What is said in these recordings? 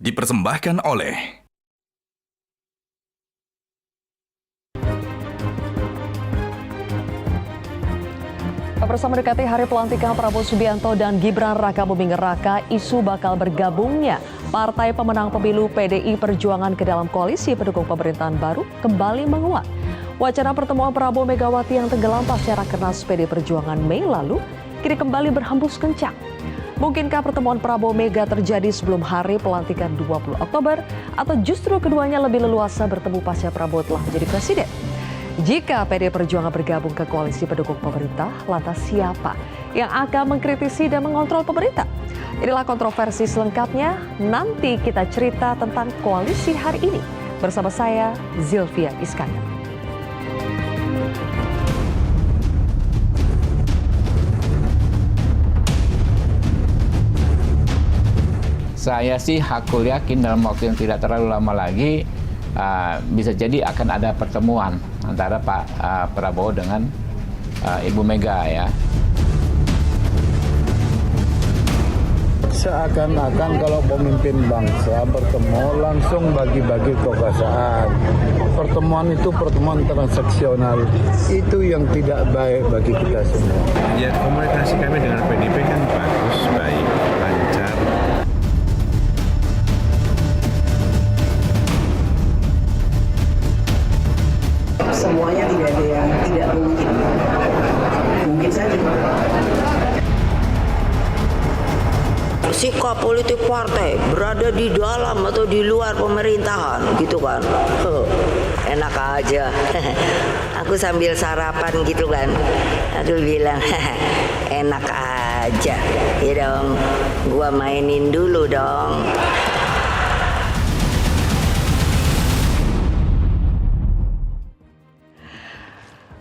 dipersembahkan oleh bersama mendekati hari pelantikan Prabowo Subianto dan Gibran Raka Buming Raka, isu bakal bergabungnya partai pemenang pemilu PDI Perjuangan ke dalam koalisi pendukung pemerintahan baru kembali menguat. Wacana pertemuan Prabowo Megawati yang tenggelam pasca Rakernas PDI Perjuangan Mei lalu kini kembali berhembus kencang. Mungkinkah pertemuan Prabowo Mega terjadi sebelum hari pelantikan 20 Oktober atau justru keduanya lebih leluasa bertemu pasca Prabowo telah menjadi presiden? Jika PDI Perjuangan bergabung ke koalisi pendukung pemerintah, lantas siapa yang akan mengkritisi dan mengontrol pemerintah? Inilah kontroversi selengkapnya, nanti kita cerita tentang koalisi hari ini. Bersama saya, Zilvia Iskandar. Saya sih hakul yakin dalam waktu yang tidak terlalu lama lagi bisa jadi akan ada pertemuan antara Pak Prabowo dengan Ibu Mega ya. Seakan-akan kalau pemimpin bangsa bertemu langsung bagi-bagi kekuasaan. Pertemuan itu pertemuan transaksional. Itu yang tidak baik bagi kita semua. Ya, komunikasi kami dengan PDIP kan bagus, baik, lancar. Semuanya tidak ada yang tidak mungkin. Mungkin saja. Sikap politik partai berada di dalam atau di luar pemerintahan gitu kan. Enak aja. Aku sambil sarapan gitu kan. Aku bilang enak aja. Ya dong, gua mainin dulu dong.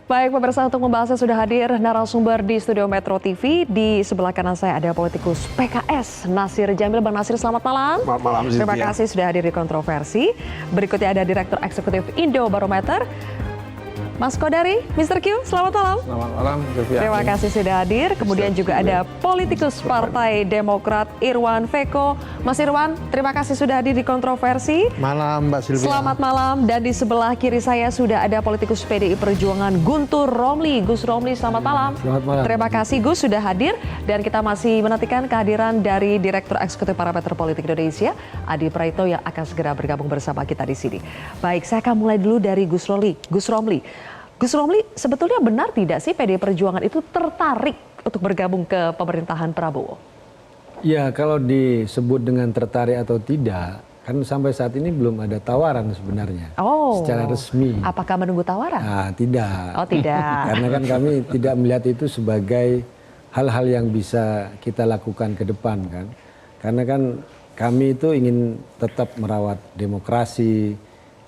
Baik pemirsa, untuk membahasnya sudah hadir narasumber di studio Metro TV. Di sebelah kanan saya ada politikus PKS Nasir Jamil. Bang Nasir, selamat malam. Selamat malam, Zilvia. Terima kasih sudah hadir di kontroversi. Berikutnya ada Direktur Eksekutif Indobarometer, Mas Kodari, Mr. Q, selamat malam. Selamat malam, Zilvia. Terima kasih sudah hadir. Kemudian juga ada politikus Partai Demokrat Irwan Veko. Mas Irwan, terima kasih sudah hadir di kontroversi. Malam, Mbak Zilvia. Selamat malam. Dan di sebelah kiri saya sudah ada politikus PDI Perjuangan Guntur Romli. Gus Romli, selamat malam. Selamat malam. Terima kasih Gus sudah hadir. Dan kita masih menantikan kehadiran dari Direktur Eksekutif Parameter Politik Indonesia, Adi Praitno, yang akan segera bergabung bersama kita di sini. Baik, saya akan mulai dulu dari Gus Romli. Gus Romli, sebetulnya benar tidak sih PDI Perjuangan itu tertarik untuk bergabung ke pemerintahan Prabowo? Ya, kalau disebut dengan tertarik atau tidak, kan sampai saat ini belum ada tawaran sebenarnya. Secara resmi. Apakah menunggu tawaran? Nah, tidak. Oh, tidak. Karena kan kami tidak melihat itu sebagai hal-hal yang bisa kita lakukan ke depan kan. Karena kan kami itu ingin tetap merawat demokrasi,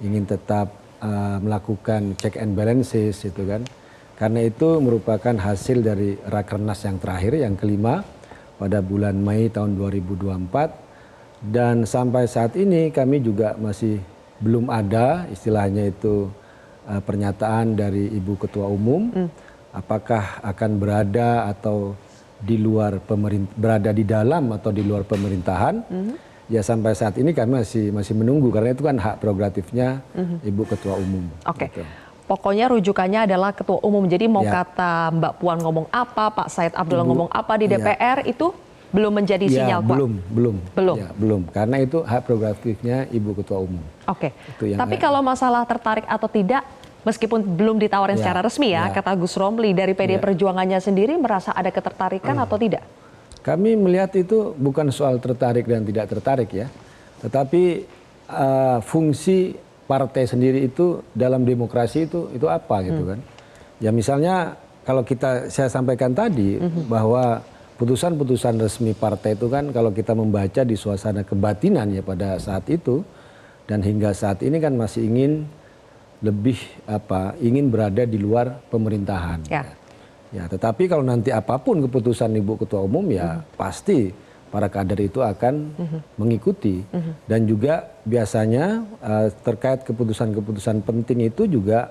ingin tetap melakukan check and balances itu kan. Karena itu merupakan hasil dari Rakernas yang terakhir, yang kelima pada bulan Mei tahun 2024. Dan sampai saat ini kami juga masih belum ada istilahnya itu pernyataan dari Ibu Ketua Umum. Apakah akan berada atau di luar berada di dalam atau di luar pemerintahan. Ya sampai saat ini kami masih menunggu karena itu kan hak prerogatifnya Ibu Ketua Umum. Oke. Gitu. Pokoknya rujukannya adalah Ketua Umum. Jadi mau kata Mbak Puan ngomong apa, Pak Said Abdullah ngomong apa di DPR itu belum menjadi sinyal kuat. Belum. Ya, belum. Karena itu hak prerogatifnya Ibu Ketua Umum. Oke. Tapi kalau masalah tertarik atau tidak, meskipun belum ditawarin secara resmi kata Gus Romli dari PDI Perjuangannya sendiri merasa ada ketertarikan atau tidak? Kami melihat itu bukan soal tertarik dan tidak tertarik ya, tetapi fungsi partai sendiri itu dalam demokrasi itu apa gitu kan? Ya misalnya kalau saya sampaikan tadi bahwa putusan-putusan resmi partai itu kan kalau kita membaca di suasana kebatinan ya pada saat itu dan hingga saat ini kan masih ingin berada di luar pemerintahan. Ya, tetapi kalau nanti apapun keputusan Ibu Ketua Umum ya pasti para kader itu akan mengikuti. Dan juga biasanya terkait keputusan-keputusan penting itu juga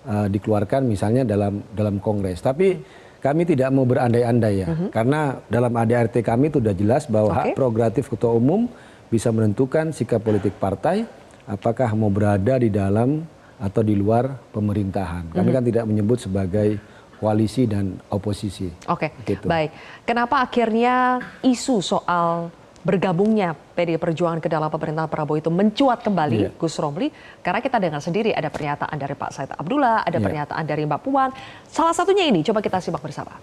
dikeluarkan misalnya dalam Kongres. Tapi kami tidak mau berandai-andai ya. Karena dalam ADRT kami itu sudah jelas bahwa hak prerogatif Ketua Umum bisa menentukan sikap politik partai apakah mau berada di dalam atau di luar pemerintahan. Kami kan tidak menyebut sebagai koalisi dan oposisi. Oke, Gitu. baik. Kenapa akhirnya isu soal bergabungnya PDI Perjuangan ke dalam pemerintahan Prabowo itu mencuat kembali, Gus Romli? Karena kita dengar sendiri ada pernyataan dari Pak Said Abdullah, ada pernyataan dari Mbak Puan. Salah satunya ini, coba kita simak bersama.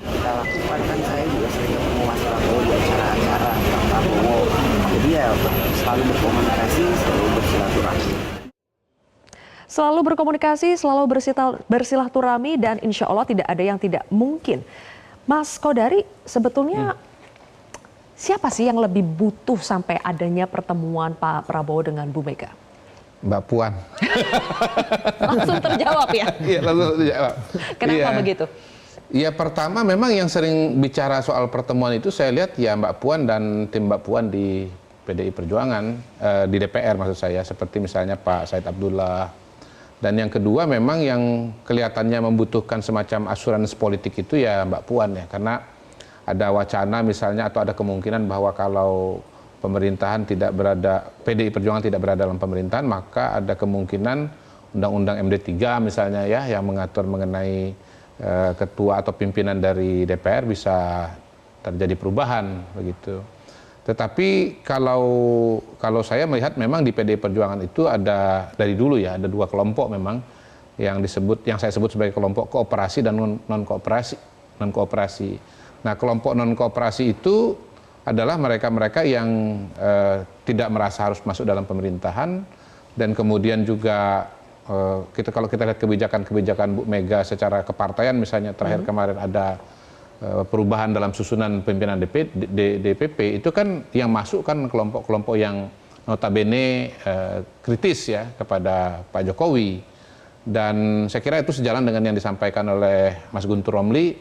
Kita lakukan kan, saya juga sering ketemu Mas Prabowo di acara-acara Pak Prabowo. Jadi ya selalu berkomunikasi, selalu bersilaturahmi. Selalu berkomunikasi, selalu bersilaturahmi, dan insya Allah tidak ada yang tidak mungkin. Mas Kodari, sebetulnya siapa sih yang lebih butuh sampai adanya pertemuan Pak Prabowo dengan Bu Mega? Mbak Puan. Langsung terjawab ya? Iya, langsung terjawab. Kenapa begitu? Ya pertama memang yang sering bicara soal pertemuan itu saya lihat ya Mbak Puan dan tim Mbak Puan di PDI Perjuangan, di DPR maksud saya, seperti misalnya Pak Said Abdullah. Dan yang kedua memang yang kelihatannya membutuhkan semacam asuransi politik itu ya Mbak Puan ya, karena ada wacana misalnya atau ada kemungkinan bahwa kalau pemerintahan tidak berada, PDI Perjuangan tidak berada dalam pemerintahan, maka ada kemungkinan Undang-Undang MD3 misalnya ya yang mengatur mengenai ketua atau pimpinan dari DPR bisa terjadi perubahan begitu. Tetapi kalau saya melihat memang di PDI Perjuangan itu ada dari dulu ya ada dua kelompok memang yang saya sebut sebagai kelompok kooperasi dan non kooperasi. Nah, kelompok non kooperasi itu adalah mereka-mereka yang tidak merasa harus masuk dalam pemerintahan, dan kemudian juga kalau kita lihat kebijakan Bu Mega secara kepartaian, misalnya terakhir kemarin ada perubahan dalam susunan pimpinan DPP, itu kan yang masuk kan kelompok-kelompok yang notabene kritis ya kepada Pak Jokowi. Dan saya kira itu sejalan dengan yang disampaikan oleh Mas Guntur Romli.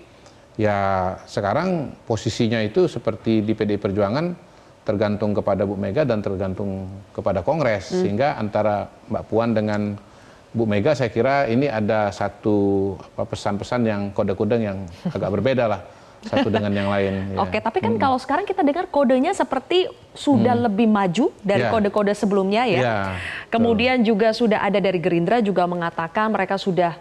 Ya sekarang posisinya itu seperti di PDI Perjuangan tergantung kepada Bu Mega dan tergantung kepada Kongres. Sehingga antara Mbak Puan dengan Bu Mega saya kira ini ada satu pesan-pesan yang kode-kode yang agak berbeda lah satu dengan yang lain. Ya. Oke, tapi kan kalau sekarang kita dengar kodenya seperti sudah lebih maju dari kode-kode sebelumnya ya. Kemudian juga sudah ada dari Gerindra juga mengatakan mereka sudah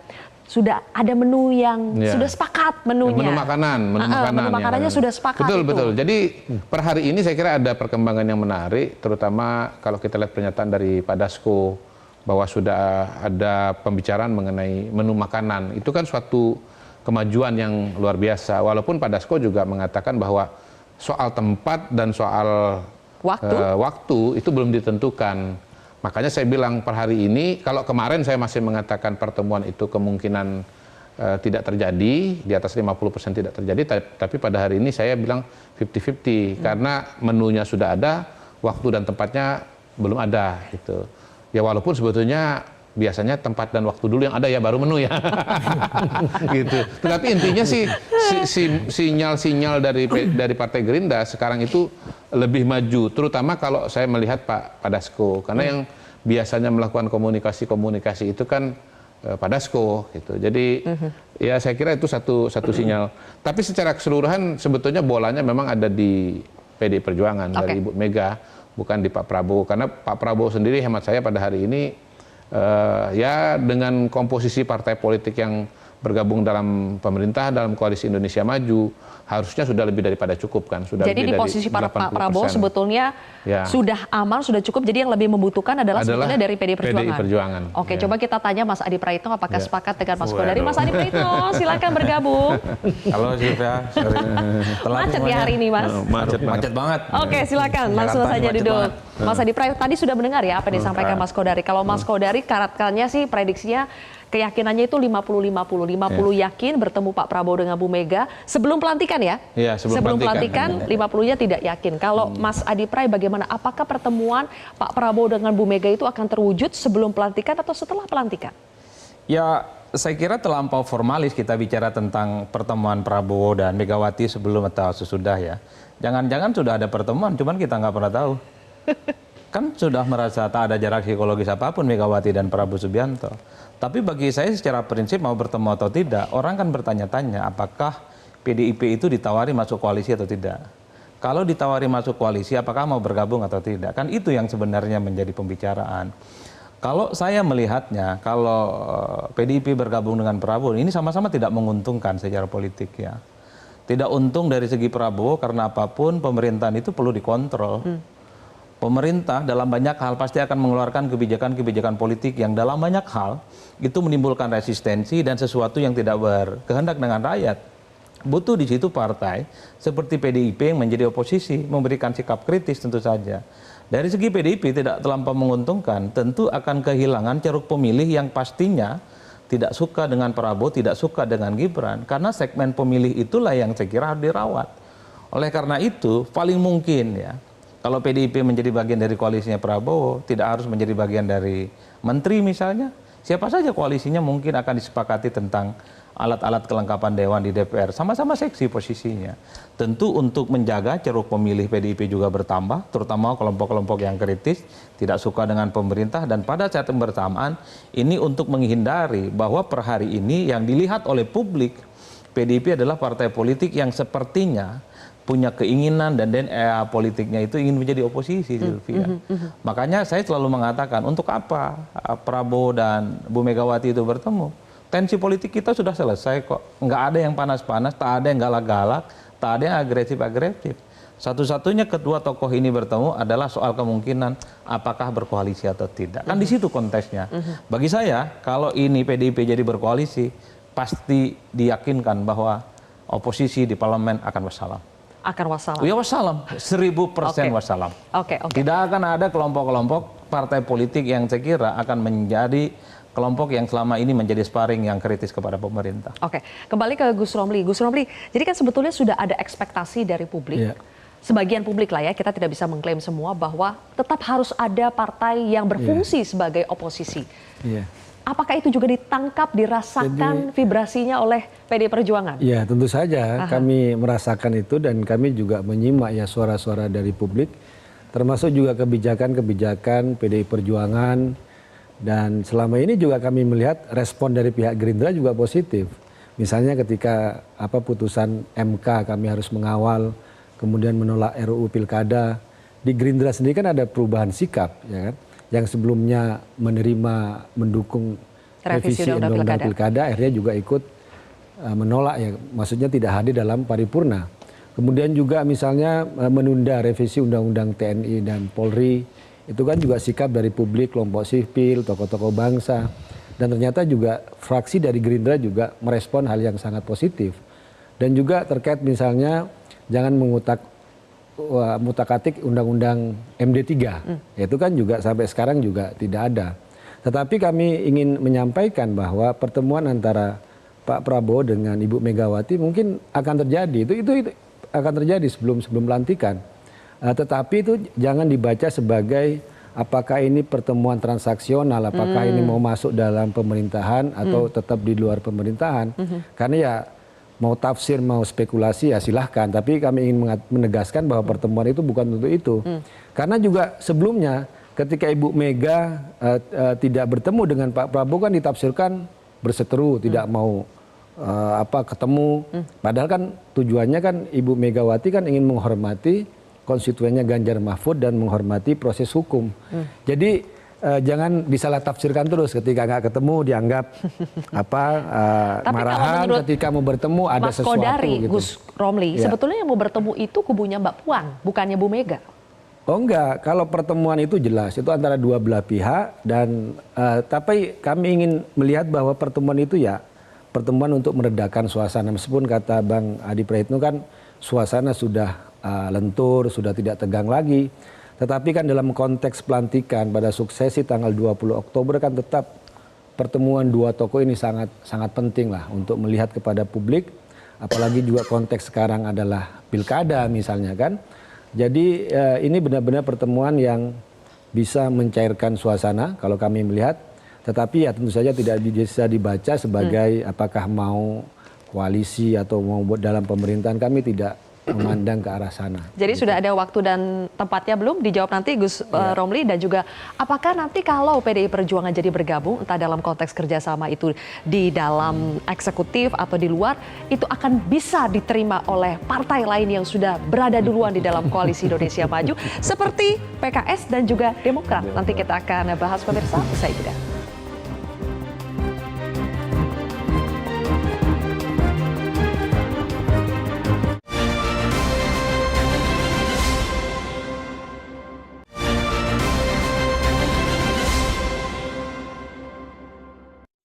ada menu yang sudah sepakat menunya. Menu makanannya sudah sepakat. Betul. Jadi per hari ini saya kira ada perkembangan yang menarik, terutama kalau kita lihat pernyataan dari Pak Dasko bahwa sudah ada pembicaraan mengenai menu makanan. Itu kan suatu kemajuan yang luar biasa. Walaupun Pak Dasko juga mengatakan bahwa soal tempat dan soal waktu itu belum ditentukan. Makanya saya bilang per hari ini, kalau kemarin saya masih mengatakan pertemuan itu kemungkinan tidak terjadi, di atas 50% tidak terjadi, tapi pada hari ini saya bilang 50-50. Karena menunya sudah ada, waktu dan tempatnya belum ada gitu. Ya walaupun sebetulnya biasanya tempat dan waktu dulu yang ada ya baru menu ya. Gitu. Tetapi intinya sih sinyal-sinyal dari Partai Gerindra sekarang itu lebih maju, terutama kalau saya melihat Pak Dasko, karena yang biasanya melakukan komunikasi itu kan Pak Dasko gitu. Jadi ya saya kira itu satu sinyal. Tapi secara keseluruhan sebetulnya bolanya memang ada di PDI Perjuangan dari Ibu Mega, bukan di Pak Prabowo, karena Pak Prabowo sendiri hemat saya pada hari ini ya dengan komposisi partai politik yang bergabung dalam pemerintah, dalam koalisi Indonesia Maju, harusnya sudah lebih daripada cukup kan. Jadi di posisi Pak Prabowo sebetulnya sudah aman, sudah cukup, jadi yang lebih membutuhkan adalah sebetulnya dari PDI Perjuangan. Oke, coba kita tanya Mas Adi Praitno apakah sepakat dengan Mas Kodari. Mas Adi Praitno, silakan bergabung. Halo Sylvia, macet ya hari ini Mas? Macet banget. Oke, silakan langsung saja duduk. Mas Adi Praitno tadi sudah mendengar ya apa yang disampaikan Mas Kodari. Kalau Mas Kodari karatkannya sih prediksinya keyakinannya itu 50-50 yakin bertemu Pak Prabowo dengan Bu Mega sebelum pelantikan ya? Iya, sebelum pelantikan 50-nya tidak yakin. Kalau Mas Adi Pray bagaimana? Apakah pertemuan Pak Prabowo dengan Bu Mega itu akan terwujud sebelum pelantikan atau setelah pelantikan? Ya, saya kira terlampau formalis kita bicara tentang pertemuan Prabowo dan Megawati sebelum atau sesudah ya. Jangan-jangan sudah ada pertemuan, cuman kita nggak pernah tahu. Kan sudah merasa tak ada jarak psikologis apapun Megawati dan Prabowo Subianto. Tapi bagi saya secara prinsip mau bertemu atau tidak, orang kan bertanya-tanya apakah PDIP itu ditawari masuk koalisi atau tidak. Kalau ditawari masuk koalisi, apakah mau bergabung atau tidak? Kan itu yang sebenarnya menjadi pembicaraan. Kalau saya melihatnya, kalau PDIP bergabung dengan Prabowo, ini sama-sama tidak menguntungkan secara politik ya. Tidak untung dari segi Prabowo karena apapun pemerintahan itu perlu dikontrol. Pemerintah dalam banyak hal pasti akan mengeluarkan kebijakan-kebijakan politik yang dalam banyak hal itu menimbulkan resistensi dan sesuatu yang tidak berkehendak dengan rakyat. Butuh di situ partai seperti PDIP yang menjadi oposisi, memberikan sikap kritis tentu saja. Dari segi PDIP tidak terlampau menguntungkan, tentu akan kehilangan ceruk pemilih yang pastinya tidak suka dengan Prabowo, tidak suka dengan Gibran. Karena segmen pemilih itulah yang saya kira harus dirawat. Oleh karena itu, paling mungkin ya, kalau PDIP menjadi bagian dari koalisinya Prabowo, tidak harus menjadi bagian dari menteri misalnya, siapa saja koalisinya mungkin akan disepakati tentang alat-alat kelengkapan dewan di DPR. Sama-sama seksi posisinya. Tentu untuk menjaga ceruk pemilih PDIP juga bertambah, terutama kelompok-kelompok yang kritis, tidak suka dengan pemerintah, dan pada saat yang bersamaan, ini untuk menghindari bahwa per hari ini yang dilihat oleh publik, PDIP adalah partai politik yang sepertinya punya keinginan dan DNA politiknya itu ingin menjadi oposisi, Sylvia. Makanya saya selalu mengatakan, untuk apa Prabowo dan Bu Megawati itu bertemu? Tensi politik kita sudah selesai kok. Nggak ada yang panas-panas, tak ada yang galak-galak, tak ada yang agresif-agresif. Satu-satunya kedua tokoh ini bertemu adalah soal kemungkinan apakah berkoalisi atau tidak. Kan di situ kontesnya. Bagi saya, kalau ini PDIP jadi berkoalisi, pasti diyakinkan bahwa oposisi di parlemen akan wassalam. Akan wassalam. Ya wassalam, 1000% wassalam. Oke. Tidak akan ada kelompok-kelompok partai politik yang saya kira akan menjadi kelompok yang selama ini menjadi sparring yang kritis kepada pemerintah. Oke, kembali ke Gus Romli. Gus Romli, jadi kan sebetulnya sudah ada ekspektasi dari publik. Sebagian publik lah ya, kita tidak bisa mengklaim semua bahwa tetap harus ada partai yang berfungsi sebagai oposisi. Apakah itu juga ditangkap, dirasakan vibrasinya oleh PD Perjuangan? Ya, tentu saja kami merasakan itu dan kami juga menyimak ya suara-suara dari publik, termasuk juga kebijakan-kebijakan PDI Perjuangan. Dan selama ini juga kami melihat respon dari pihak Gerindra juga positif. Misalnya ketika putusan MK kami harus mengawal, kemudian menolak RUU Pilkada. Di Gerindra sendiri kan ada perubahan sikap, ya kan? Yang sebelumnya mendukung revisi Undang-Undang Pilkada, akhirnya juga ikut menolak ya, maksudnya tidak hadir dalam paripurna. Kemudian juga misalnya menunda revisi Undang-Undang TNI dan Polri. Itu kan juga sikap dari publik, kelompok sipil, tokoh-tokoh bangsa. Dan ternyata juga fraksi dari Gerindra juga merespon hal yang sangat positif. Dan juga terkait misalnya jangan mengutak-atik Undang-Undang MD3. Itu kan juga sampai sekarang juga tidak ada. Tetapi kami ingin menyampaikan bahwa pertemuan antara Pak Prabowo dengan Ibu Megawati mungkin akan terjadi. Itu akan terjadi sebelum pelantikan. Tetapi itu jangan dibaca sebagai apakah ini pertemuan transaksional, apakah ini mau masuk dalam pemerintahan atau tetap di luar pemerintahan. Karena ya mau tafsir, mau spekulasi ya silahkan. Tapi kami ingin menegaskan bahwa pertemuan itu bukan untuk itu. Karena juga sebelumnya ketika Ibu Mega tidak bertemu dengan Pak Prabowo kan ditafsirkan berseteru, tidak mau ketemu. Padahal kan tujuannya kan Ibu Megawati kan ingin menghormati konstituennya Ganjar Mahfud dan menghormati proses hukum. Jadi jangan disalah tafsirkan terus ketika nggak ketemu dianggap marahan, ketika mau bertemu ada Mas sesuatu Kodari, gitu. Gus Romli, sebetulnya yang mau bertemu itu kubunya Mbak Puan, bukannya Bu Mega. Oh enggak, kalau pertemuan itu jelas itu antara dua belah pihak dan tapi kami ingin melihat bahwa pertemuan itu ya pertemuan untuk meredakan suasana, meskipun kata Bang Adi Praitno kan suasana sudah lentur, sudah tidak tegang lagi. Tetapi kan dalam konteks pelantikan pada suksesi tanggal 20 Oktober kan tetap pertemuan dua tokoh ini sangat penting lah untuk melihat kepada publik. Apalagi juga konteks sekarang adalah pilkada misalnya kan. Jadi ini benar-benar pertemuan yang bisa mencairkan suasana kalau kami melihat. Tetapi ya tentu saja tidak bisa dibaca sebagai apakah mau koalisi atau mau dalam pemerintahan. Kami tidak memandang ke arah sana. Jadi sudah ada waktu dan tempatnya belum? Dijawab nanti Gus Romli, dan juga apakah nanti kalau PDI Perjuangan jadi bergabung, entah dalam konteks kerjasama itu di dalam eksekutif atau di luar, itu akan bisa diterima oleh partai lain yang sudah berada duluan di dalam koalisi Indonesia Maju, seperti PKS dan juga Demokrat. Nanti kita akan bahas pemirsa, usai jeda.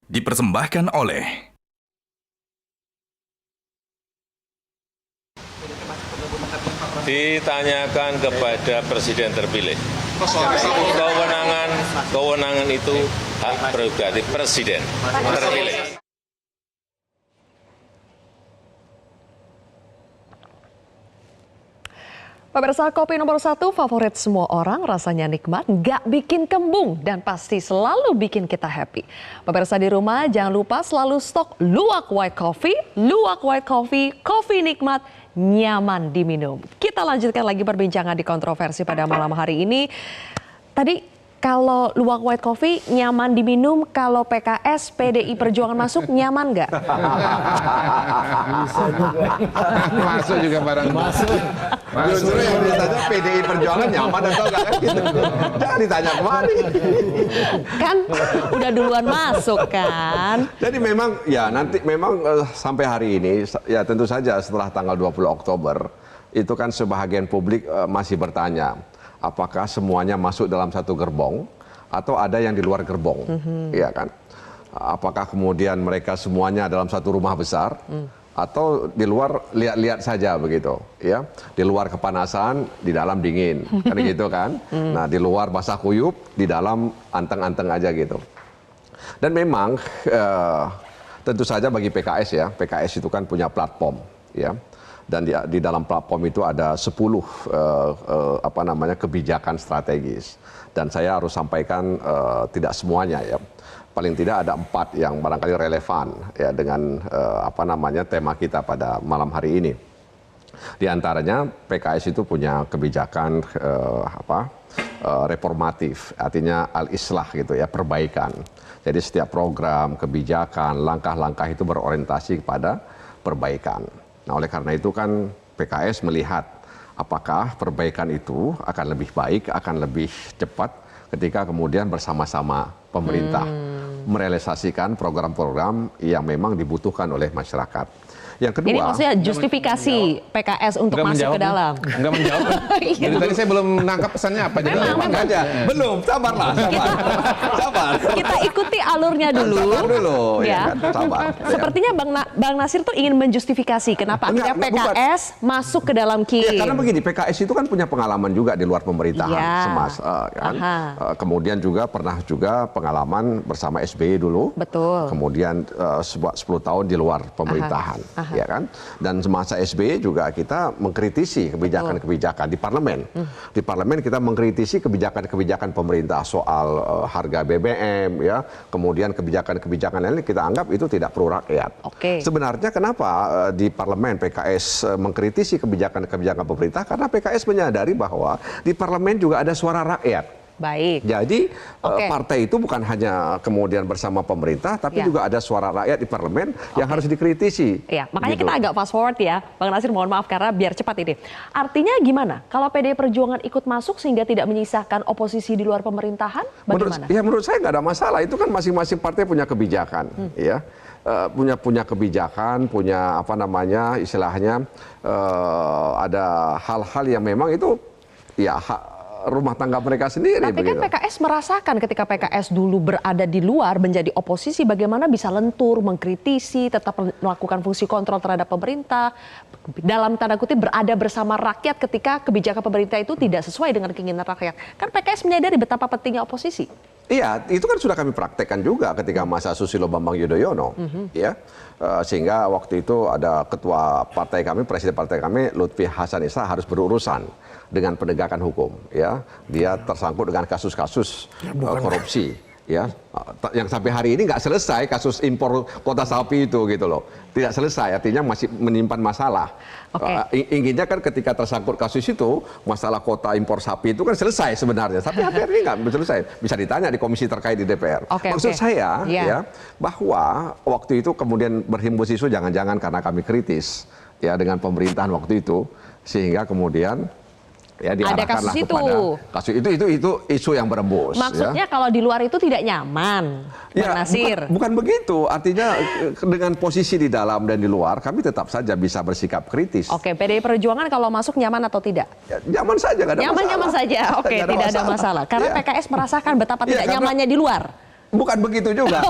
Dipersembahkan oleh ditanyakan kepada presiden terpilih. Kewenangan itu hak prerogatif presiden terpilih. Pemirsa, kopi nomor 1 favorit semua orang, rasanya nikmat, nggak bikin kembung, dan pasti selalu bikin kita happy. Pemirsa di rumah, jangan lupa selalu stok Luwak White Coffee. Luwak White Coffee, kopi nikmat, nyaman diminum. Kita lanjutkan lagi perbincangan di kontroversi pada malam hari ini. Tadi kalau Luwak White Coffee nyaman diminum, kalau PKS, PDI Perjuangan masuk nyaman nggak? Masuk juga barang. Masuk. Justru yang ditanya PDI Perjuangan nyaman atau enggak kan gitu. Jangan ditanya kemari. Kan udah duluan masuk kan. Jadi memang ya nanti memang sampai hari ini ya tentu saja setelah tanggal 20 Oktober itu kan sebahagian publik masih bertanya apakah semuanya masuk dalam satu gerbong atau ada yang di luar gerbong, ya kan? Apakah kemudian mereka semuanya dalam satu rumah besar atau di luar lihat-lihat saja begitu, ya? Di luar kepanasan, di dalam dingin, kan gitu kan? Nah, di luar basah kuyup, di dalam anteng-anteng aja gitu. Dan memang tentu saja bagi PKS ya, PKS itu kan punya platform, ya. Dan di dalam platform itu ada 10 kebijakan strategis, dan saya harus sampaikan tidak semuanya ya, paling tidak ada 4 yang barangkali relevan ya dengan tema kita pada malam hari ini. Di antaranya PKS itu punya kebijakan reformatif, artinya al-islah gitu ya, perbaikan. Jadi setiap program, kebijakan, langkah-langkah itu berorientasi kepada perbaikan. Nah, oleh karena itu kan PKS melihat apakah perbaikan itu akan lebih baik, akan lebih cepat ketika kemudian bersama-sama pemerintah merealisasikan program-program yang memang dibutuhkan oleh masyarakat. Yang kedua, ini maksudnya justifikasi PKS untuk masuk ke dalam. Enggak menjawab. Jadi tadi saya belum nangkap pesannya apa. Jadi aja. Belum, sabarlah, sabar. Kita ikuti alurnya dulu. Sabar dulu, ya. Kan? Sabar. Sepertinya Bang Nasir tuh ingin menjustifikasi kenapa akhirnya PKS masuk ke dalam Ya, karena begini, PKS itu kan punya pengalaman juga di luar pemerintahan, kan? Kemudian juga pernah juga pengalaman bersama SBY dulu. Betul. Kemudian 10 tahun di luar pemerintahan. Ya kan? Dan semasa SBY juga kita mengkritisi kebijakan-kebijakan di parlemen. Di parlemen kita mengkritisi kebijakan-kebijakan pemerintah soal harga BBM, ya. Kemudian kebijakan-kebijakan lain kita anggap itu tidak pro rakyat. Sebenarnya kenapa di parlemen PKS mengkritisi kebijakan-kebijakan pemerintah? Karena PKS menyadari bahwa di parlemen juga ada suara rakyat. Baik. Jadi partai itu bukan hanya kemudian bersama pemerintah, tapi juga ada suara rakyat di parlemen yang harus dikritisi. Ya, makanya kita agak fast forward ya, Bang Nasir, mohon maaf karena biar cepat ini. Artinya gimana? Kalau PDI Perjuangan ikut masuk sehingga tidak menyisakan oposisi di luar pemerintahan, bagaimana? Menurut saya nggak ada masalah. Itu kan masing-masing partai punya kebijakan, ya. Punya kebijakan, punya istilahnya ada hal-hal yang memang itu ya rumah tangga mereka sendiri. Tapi kan PKS merasakan ketika PKS dulu berada di luar menjadi oposisi, bagaimana bisa lentur, mengkritisi, tetap melakukan fungsi kontrol terhadap pemerintah, dalam tanda kutip berada bersama rakyat ketika kebijakan pemerintah itu tidak sesuai dengan keinginan rakyat. Kan PKS menyadari betapa pentingnya oposisi. Iya, itu kan sudah kami praktekkan juga ketika masa Susilo Bambang Yudhoyono, ya. Sehingga waktu itu ada ketua partai kami, presiden partai kami, Lutfi Hasan Issa harus berurusan dengan penegakan hukum, ya. Dia tersangkut dengan kasus-kasus korupsi, ya, yang sampai hari ini nggak selesai kasus impor kuota sapi itu gitu loh, tidak selesai, artinya masih menyimpan masalah. Inginnya kan ketika tersangkut kasus itu, masalah kuota impor sapi itu kan selesai sebenarnya, tapi sampai hari ini nggak selesai. Bisa ditanya di komisi terkait di DPR. Maksud saya ya bahwa waktu itu kemudian berhimpus isu jangan-jangan karena kami kritis ya dengan pemerintahan waktu itu, sehingga kemudian ya diarahkanlah kepada kasus itu isu yang berembus. Maksudnya kalau di luar itu tidak nyaman, Bang Nasir? Bukan begitu. Artinya dengan posisi di dalam dan di luar, kami tetap saja bisa bersikap kritis. PDI Perjuangan kalau masuk nyaman atau tidak? Ya, nyaman saja, nggak ada masalah. Nyaman saja. Tidak ada masalah. Karena PKS merasakan betapa tidak nyamannya di luar. Bukan begitu juga.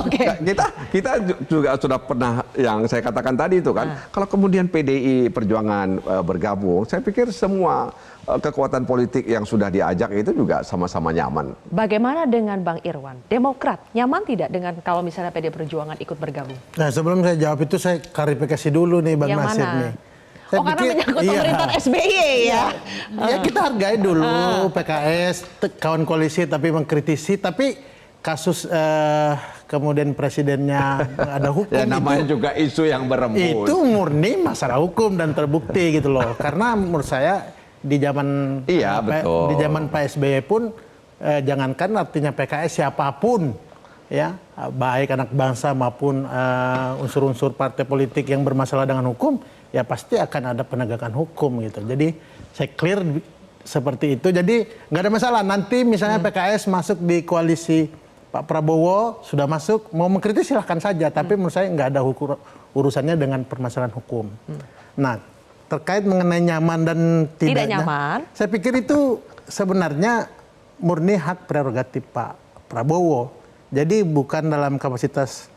Kita juga sudah pernah yang saya katakan tadi itu kan. Kalau kemudian PDI Perjuangan bergabung, saya pikir semua kekuatan politik yang sudah diajak itu juga sama-sama nyaman. Bagaimana dengan Bang Irwan? Demokrat nyaman tidak dengan kalau misalnya PDI Perjuangan ikut bergabung? Nah, sebelum saya jawab itu saya klarifikasi dulu nih Bang Nasir nih. Karena menyangkut pemerintahan SBY ya. Ya kita hargai dulu PKS, kawan koalisi tapi mengkritisi, tapi kasus kemudian presidennya ada hukum ya, namanya itu, juga isu yang berembus. Itu murni masalah hukum dan terbukti gitu loh. Karena menurut saya di zaman di zaman Pak SBY pun jangankan artinya PKS siapapun ya, baik anak bangsa maupun unsur-unsur partai politik yang bermasalah dengan hukum ya pasti akan ada penegakan hukum gitu. Jadi saya clear seperti itu. Jadi nggak ada masalah nanti misalnya PKS masuk di koalisi Pak Prabowo sudah masuk mau mengkritik silahkan saja, tapi menurut saya nggak ada urusannya dengan permasalahan hukum. Nah, terkait mengenai nyaman dan tidak nyaman, saya pikir itu sebenarnya murni hak prerogatif Pak Prabowo. Jadi bukan dalam kapasitas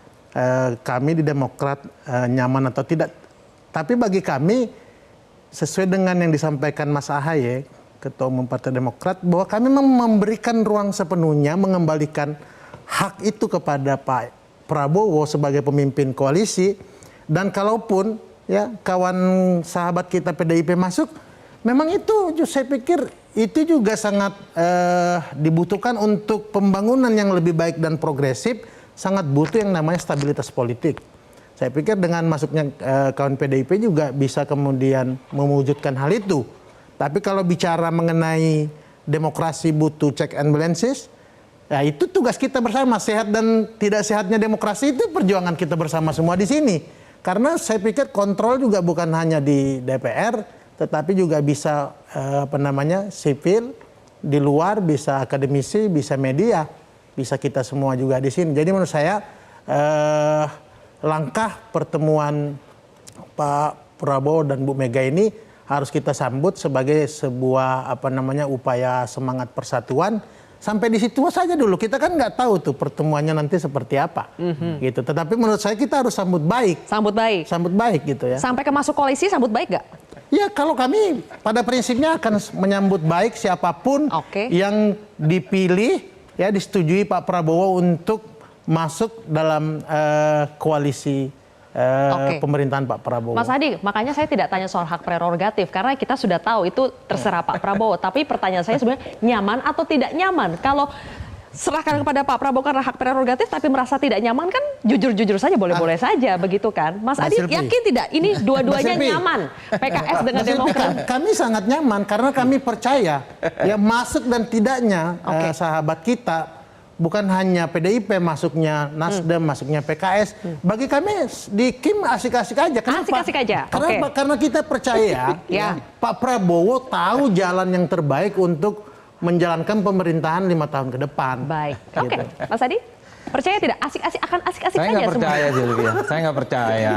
kami di Demokrat nyaman atau tidak. Tapi bagi kami sesuai dengan yang disampaikan Mas Ahaye, Ketua Umum Partai Demokrat, bahwa kami memberikan ruang sepenuhnya mengembalikan hak itu kepada Pak Prabowo sebagai pemimpin koalisi. Dan kalaupun ya kawan sahabat kita PDIP masuk, memang itu saya pikir itu juga sangat dibutuhkan untuk pembangunan yang lebih baik dan progresif, sangat butuh yang namanya stabilitas politik. Saya pikir dengan masuknya kawan PDIP juga bisa kemudian mewujudkan hal itu. Tapi kalau bicara mengenai demokrasi butuh check and balances, ya itu tugas kita bersama. Sehat dan tidak sehatnya demokrasi itu perjuangan kita bersama semua di sini. Karena saya pikir kontrol juga bukan hanya di DPR, tetapi juga bisa sipil, di luar bisa akademisi, bisa media, bisa kita semua juga di sini. Jadi menurut saya langkah pertemuan Pak Prabowo dan Bu Mega ini harus kita sambut sebagai sebuah upaya semangat persatuan. Sampai di situ saja dulu, kita kan nggak tahu tuh pertemuannya nanti seperti apa, gitu. Tetapi menurut saya kita harus sambut baik. Sambut baik gitu ya. Sampai ke masuk koalisi sambut baik nggak? Ya kalau kami pada prinsipnya akan menyambut baik siapapun yang dipilih, ya disetujui Pak Prabowo untuk masuk dalam koalisi pemerintahan Pak Prabowo. Mas Adi, makanya saya tidak tanya soal hak prerogatif karena kita sudah tahu itu terserah Pak Prabowo. Tapi pertanyaan saya sebenarnya nyaman atau tidak nyaman? Kalau serahkan kepada Pak Prabowo karena hak prerogatif tapi merasa tidak nyaman kan jujur-jujur saja boleh-boleh saja begitu kan? Mas Adi yakin tidak ini dua-duanya nyaman PKS dengan Demokrat? Kami sangat nyaman karena kami percaya ya masuk dan tidaknya sahabat kita. Bukan hanya PDIP masuknya, Nasdem masuknya PKS. Bagi kami di Kim asik-asik aja. Kenapa? Asik-asik aja. Karena kita percaya Pak Prabowo tahu jalan yang terbaik untuk menjalankan pemerintahan 5 tahun ke depan. Baik. Gitu. Mas Adi, percaya tidak? Asik-asik akan asik-asik saja semua. Saya nggak percaya Sylvia. Saya nggak percaya.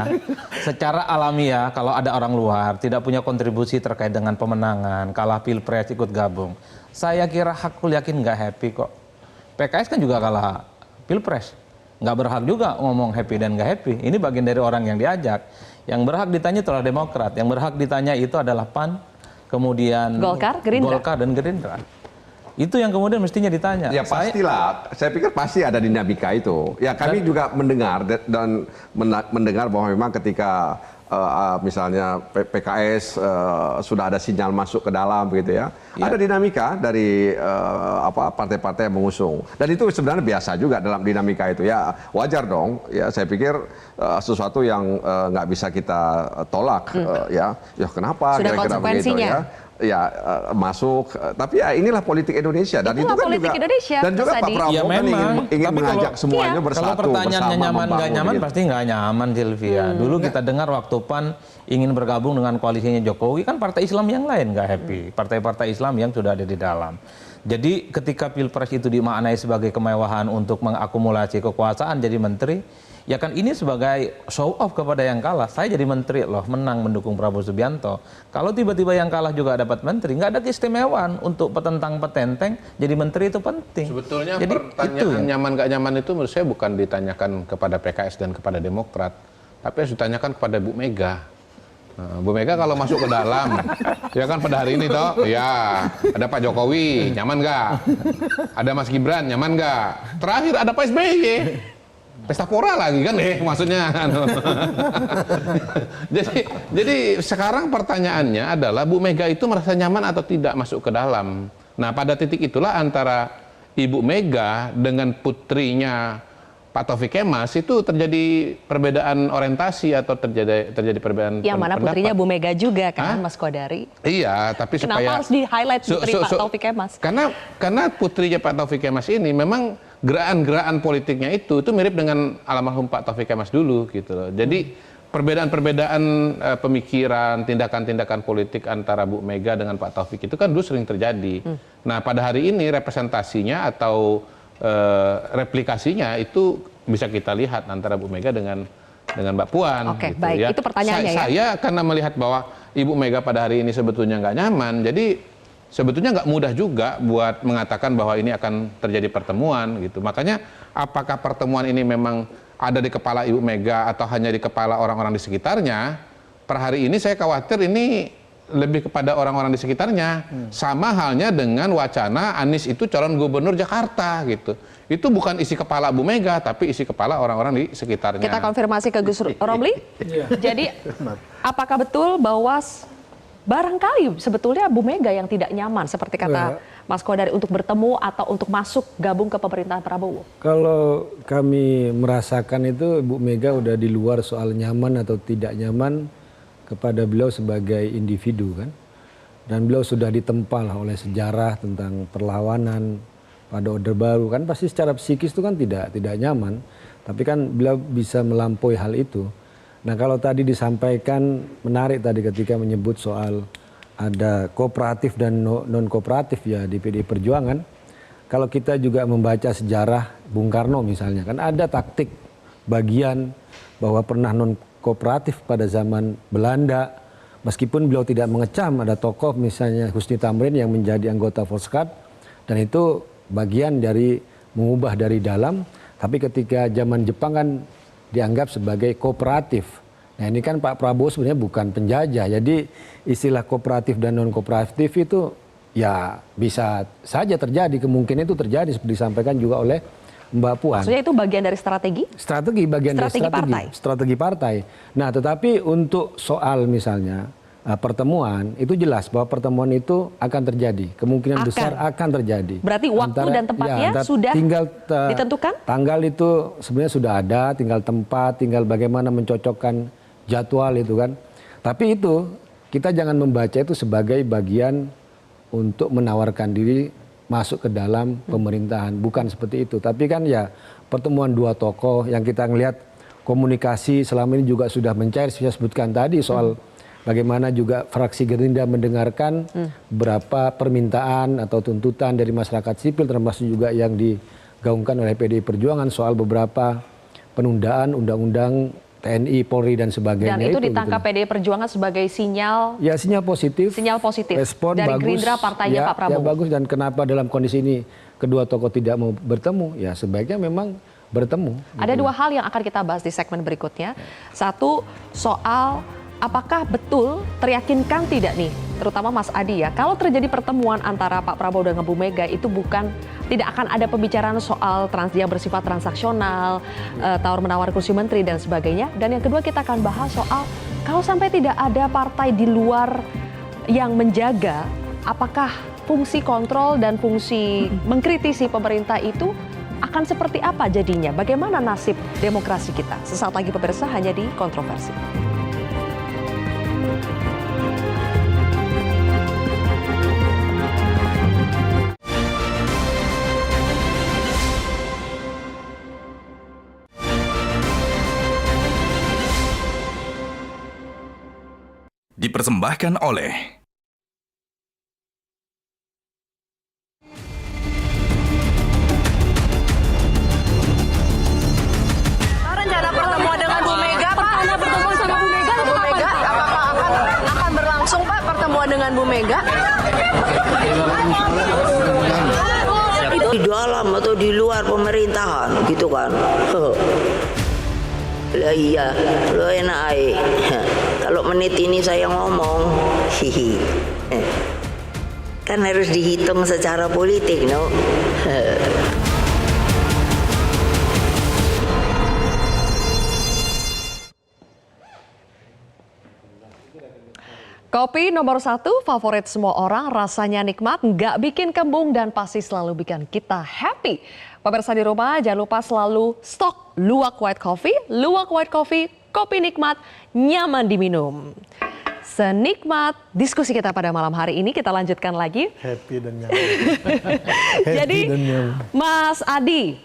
Secara alamiah kalau ada orang luar tidak punya kontribusi terkait dengan pemenangan, kalah pilpres ikut gabung, saya kira hakul yakin nggak happy kok. PKS kan juga kalah pilpres, nggak berhak juga ngomong happy dan nggak happy. Ini bagian dari orang yang diajak. Yang berhak ditanya itulah Demokrat, yang berhak ditanya itu adalah PAN, kemudian Golkar dan Gerindra. Itu yang kemudian mestinya ditanya. Ya pastilah, saya pikir pasti ada dinamika itu. Ya kami juga mendengar dan mendengar bahwa memang ketika misalnya PKS sudah ada sinyal masuk ke dalam begitu ya. Ada dinamika dari partai-partai yang mengusung. Dan itu sebenarnya biasa juga dalam dinamika itu ya, wajar dong. Ya saya pikir sesuatu yang nggak bisa kita tolak ya kenapa sudah kira-kira begitu ya. Ya masuk, tapi ya inilah politik Indonesia dan itu kan juga Indonesia, dan juga Pak Prabowo ya, kan ingin mengajak semuanya bersatu. Kalau pertanyaannya nyaman nggak nyaman gitu. pasti nggak nyaman, Silvia. Dulu kita dengar waktu PAN ingin bergabung dengan koalisinya Jokowi, kan partai Islam yang lain nggak happy, partai-partai Islam yang sudah ada di dalam. Jadi ketika Pilpres itu dimaknai sebagai kemewahan untuk mengakumulasi kekuasaan jadi menteri, ya kan ini sebagai show off kepada yang kalah. Saya jadi menteri loh, menang mendukung Prabowo Subianto. Kalau tiba-tiba yang kalah juga dapat menteri, nggak ada keistimewaan untuk petentang petenteng jadi menteri itu penting. Sebetulnya jadi, pertanyaan nyaman nggak nyaman itu menurut saya bukan ditanyakan kepada PKS dan kepada Demokrat, tapi harus ditanyakan kepada Bu Mega. Nah, Bu Mega kalau masuk ke dalam, ya kan pada hari ini toh, ya ada Pak Jokowi, nyaman nggak? Ada Mas Gibran, nyaman nggak? Terakhir ada Pak SBY. Pesta pora lagi kan maksudnya. jadi sekarang pertanyaannya adalah Bu Mega itu merasa nyaman atau tidak masuk ke dalam. Nah pada titik itulah antara Ibu Mega dengan putrinya Pak Taufik Kemas itu terjadi perbedaan orientasi atau terjadi perbedaan yang mana pendapat. Putrinya Bu Mega juga kan, Mas Kodari. Iya, tapi kenapa supaya harus di-highlight putri Pak Taufik Kemas? Karena putrinya Pak Taufik Kemas ini memang gerakan-gerakan politiknya itu mirip dengan almarhum Pak Taufik Kemas dulu gitu loh. Jadi perbedaan-perbedaan pemikiran, tindakan-tindakan politik antara Bu Mega dengan Pak Taufik itu kan dulu sering terjadi. Nah, pada hari ini representasinya atau replikasinya itu bisa kita lihat antara Bu Mega dengan Mbak Puan. Oke, gitu, baik. ya. Itu pertanyaannya Saya karena melihat bahwa Ibu Mega pada hari ini sebetulnya nggak nyaman, jadi sebetulnya nggak mudah juga buat mengatakan bahwa ini akan terjadi pertemuan gitu. Makanya apakah pertemuan ini memang ada di kepala Ibu Mega atau hanya di kepala orang-orang di sekitarnya? Per hari ini saya khawatir ini lebih kepada orang-orang di sekitarnya. Sama halnya dengan wacana Anies itu calon gubernur Jakarta gitu. Itu bukan isi kepala Bu Mega, tapi isi kepala orang-orang di sekitarnya. Kita konfirmasi ke Gus Romli. Jadi apakah betul bahwa barangkali sebetulnya Bu Mega yang tidak nyaman seperti kata Mas Kodari untuk bertemu atau untuk masuk gabung ke pemerintahan Prabowo? Kalau kami merasakan itu Bu Mega udah di luar soal nyaman atau tidak nyaman kepada beliau sebagai individu kan. Dan beliau sudah ditempa oleh sejarah tentang perlawanan pada Orde Baru kan, pasti secara psikis itu kan tidak nyaman. Tapi kan beliau bisa melampaui hal itu. Nah kalau tadi disampaikan menarik tadi ketika menyebut soal ada kooperatif dan non kooperatif ya di PDI Perjuangan. Kalau kita juga membaca sejarah Bung Karno misalnya kan ada taktik bagian bahwa pernah non kooperatif pada zaman Belanda, meskipun beliau tidak mengecam, ada tokoh misalnya Husni Tamrin yang menjadi anggota Volkskat, dan itu bagian dari mengubah dari dalam, tapi ketika zaman Jepang kan dianggap sebagai kooperatif. Nah ini kan Pak Prabowo sebenarnya bukan penjajah, jadi istilah kooperatif dan non kooperatif itu ya bisa saja terjadi, kemungkinan itu terjadi seperti disampaikan juga oleh Mbak Puan. Maksudnya itu bagian dari strategi? Bagian dari strategi partai. Nah, tetapi untuk soal misalnya pertemuan, itu jelas bahwa pertemuan itu akan terjadi. Kemungkinan besar akan terjadi. Berarti waktu dan tempatnya sudah ditentukan? Tanggal itu sebenarnya sudah ada, tinggal tempat, tinggal bagaimana mencocokkan jadwal itu kan. Tapi itu kita jangan membaca itu sebagai bagian untuk menawarkan diri masuk ke dalam pemerintahan, bukan seperti itu. Tapi kan ya pertemuan dua tokoh yang kita ngelihat komunikasi selama ini juga sudah mencair. Saya sebutkan tadi soal bagaimana juga fraksi Gerindra mendengarkan berapa permintaan atau tuntutan dari masyarakat sipil, termasuk juga yang digaungkan oleh PDI Perjuangan soal beberapa penundaan undang-undang TNI, Polri dan sebagainya. Dan itu ditangkap gitu. PDI Perjuangan sebagai sinyal. Ya sinyal positif. Sinyal positif. Respon dari bagus. Gerindra partainya Ya, Pak Prabowo. ya bagus, dan kenapa dalam kondisi ini kedua tokoh tidak mau bertemu? Ya sebaiknya memang bertemu. Ada dua hal yang akan kita bahas di segmen berikutnya. Satu soal apakah betul teryakinkan tidak nih, terutama Mas Adi ya, kalau terjadi pertemuan antara Pak Prabowo dengan Bu Mega itu tidak akan ada pembicaraan soal yang bersifat transaksional, tawar-menawar kursi menteri dan sebagainya. Dan yang kedua kita akan bahas soal Kalau sampai tidak ada partai di luar yang menjaga, apakah fungsi kontrol dan fungsi mengkritisi pemerintah itu akan seperti apa jadinya? Bagaimana nasib demokrasi kita? Sesaat lagi pemirsa, hanya di Kontroversi. Dipersembahkan oleh rencana pertemuan dengan Bu Mega, Pak. Pertemuan sama Bu Mega, apakah akan berlangsung, Pak, pertemuan dengan Bu Mega? Itu di dalam atau di luar pemerintahan gitu kan. Lah iya, lo enak aja. Kalau menit ini saya ngomong, hihi. Kan harus dihitung secara politik, no. Kopi nomor 1 favorit semua orang, rasanya nikmat, nggak bikin kembung dan pasti selalu bikin kita happy. Pemirsa di rumah jangan lupa selalu stok Luwak White Coffee. Luwak White Coffee, kopi nikmat, nyaman diminum. Senikmat diskusi kita pada malam hari ini, kita lanjutkan lagi. Happy dan nyaman. Jadi Mas Adi,